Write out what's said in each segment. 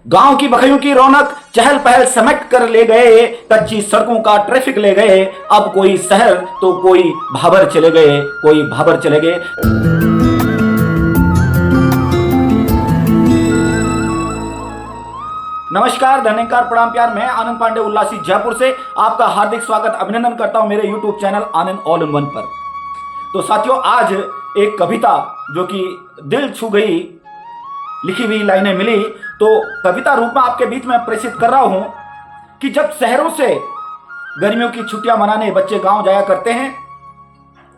गांव की बखैयों की रौनक चहल पहल समेट कर ले गए, कच्ची सड़कों का ट्रैफिक ले गए। अब कोई शहर तो कोई भाबर चले गए, कोई भाबर चले गए। नमस्कार, धन्यकार, प्रणाम, प्यार। मैं आनंद पांडे उल्लासी जयपुर से आपका हार्दिक स्वागत अभिनंदन करता हूं मेरे YouTube channel Anand all in one पर। तो साथियों, आज एक कविता जो कि दिल छू गई लिखी हुई लाइनें मिली, तो कविता रूप में आपके बीच में प्रेषित कर रहा हूं कि जब शहरों से गर्मियों की छुट्टियां मनाने बच्चे गांव जाया करते हैं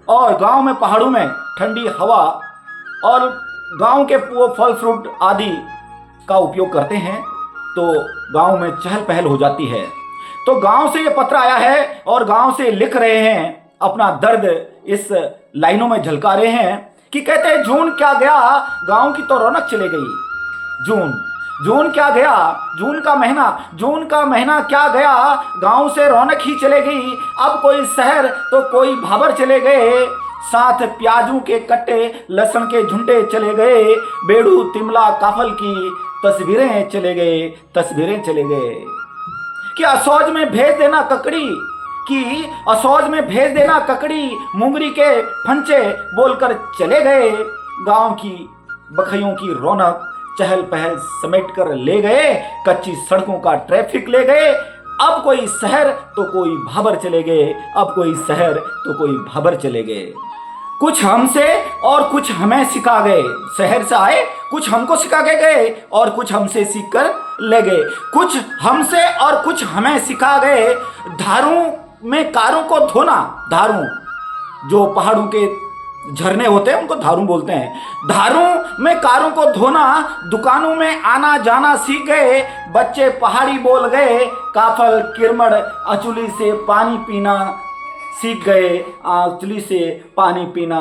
और गांव में पहाड़ों में ठंडी हवा और गांव के वो फल फ्रूट आदि का उपयोग करते हैं, तो गांव में चहल पहल हो जाती है। तो गांव से ये पत्र आया है और गांव से लिख रहे हैं, अपना दर्द इस लाइनों में झलका रहे हैं कि कहते हैं, जून क्या गया, गांव की तो रौनक चली गई। जून क्या गया, जून का महीना क्या गया, गांव से रौनक ही चले गई। अब कोई शहर तो कोई भाबर चले गए, साथ प्याजों के कट्टे लहसुन के झुंडे चले गए। बेड़ू तिमला काफल की तस्वीरें चले गए कि असौज में भेज देना ककड़ी, मुंगरी के फंचे बोलकर चले गए। गांव की बखैयों की रौनक चहल पहल समेट कर ले गए, कच्ची सड़कों का ट्रैफिक ले गए। अब कोई शहर तो कोई भाबर चले गए, कुछ हमसे और कुछ हमें सिखा गए। शहर से आए, कुछ हमको सिखा के गए और कुछ हमसे सीख कर ले गए। कुछ हमसे और कुछ हमें सिखा गए। धारों में कारों को धोना, धारों जो पहाड़ों के झरने होते हैं उनको धारों बोलते हैं। धारों में कारों को धोना, दुकानों में आना जाना सीख गए। बच्चे पहाड़ी बोल गए, काफल किरमड़ अचुली से पानी पीना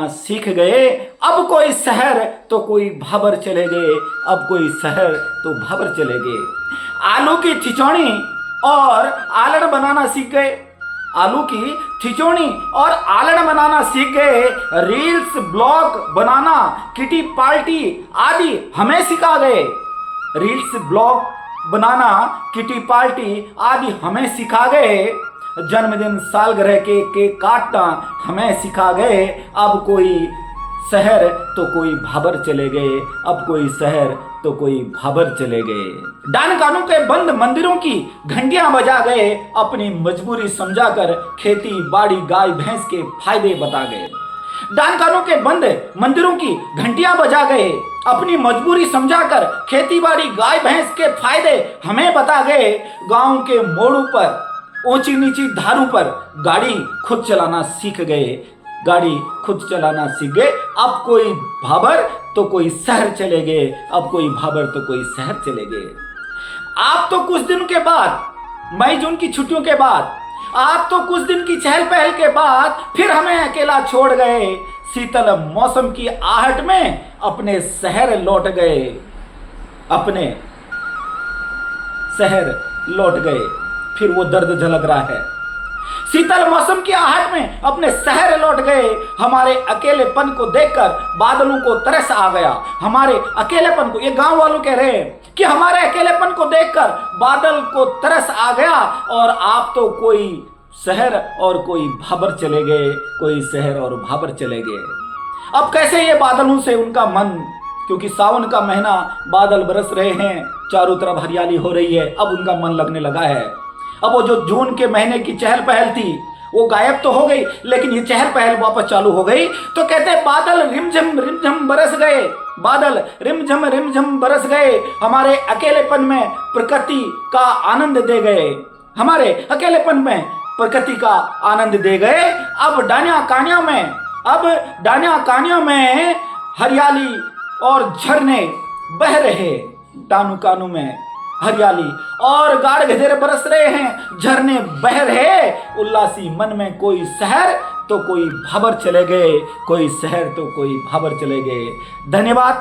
सीख गए। अब कोई शहर तो कोई भाबर चले गए। आलू की छिचौनी और आलड़ बनाना सीख गए। रील्स ब्लॉग बनाना, किटी पार्टी आदि हमें सिखा गए। जन्मदिन सालगिरह के केक काटना हमें सिखा गए। अब कोई शहर तो कोई भाबर चले गए। डान कानों के बंद मंदिरों की घंटियां बजा गए, अपनी मजबूरी समझाकर खेती बाड़ी गाय भैंस के फायदे बता गए। डान कानों के बंद मंदिरों की घंटियां बजा गए, अपनी मजबूरी समझाकर खेती बाड़ी गाय भैंस के फायदे हमें बता गए। गांव के मोड़ों पर ऊंची नीची धारों पर गाड़ी खुद चलाना सीख गए। अब कोई भाबर तो कोई शहर चले गए। आप तो कुछ दिन के बाद, मई जून की छुट्टियों के बाद, आप तो कुछ दिन की चहल पहल के बाद फिर हमें अकेला छोड़ गए। शीतल मौसम की आहट में अपने शहर लौट गए। फिर वो दर्द झलक रहा है। शीतल मौसम की आहट में अपने शहर लौट गए। हमारे अकेलेपन को देखकर बादलों को तरस आ गया। हमारे अकेलेपन को, ये गांव वालों कह रहे हैं कि हमारे अकेलेपन को देखकर बादल को तरस आ गया। और आप तो कोई शहर और कोई भाबर चले गए। अब कैसे ये बादलों से उनका मन, क्योंकि सावन का महीना, बादल बरस रहे हैं, चारों तरफ हरियाली हो रही है, अब उनका मन लगने लगा है। अब वो जो जून के महीने की चहल पहल थी वो गायब तो हो गई, लेकिन ये चहल पहल वापस चालू हो गई। तो कहते हैं, बादल रिमझम बरस गए, हमारे अकेलेपन में प्रकृति का आनंद दे गए। अब डानिया कानियों में हरियाली और झरने बह रहे, डानू कानू में हरियाली और गाढ़ गधेरे बरस रहे हैं, झरने बह रहे। उल्लासी मन में कोई शहर तो कोई भाबर चले गए। धन्यवाद।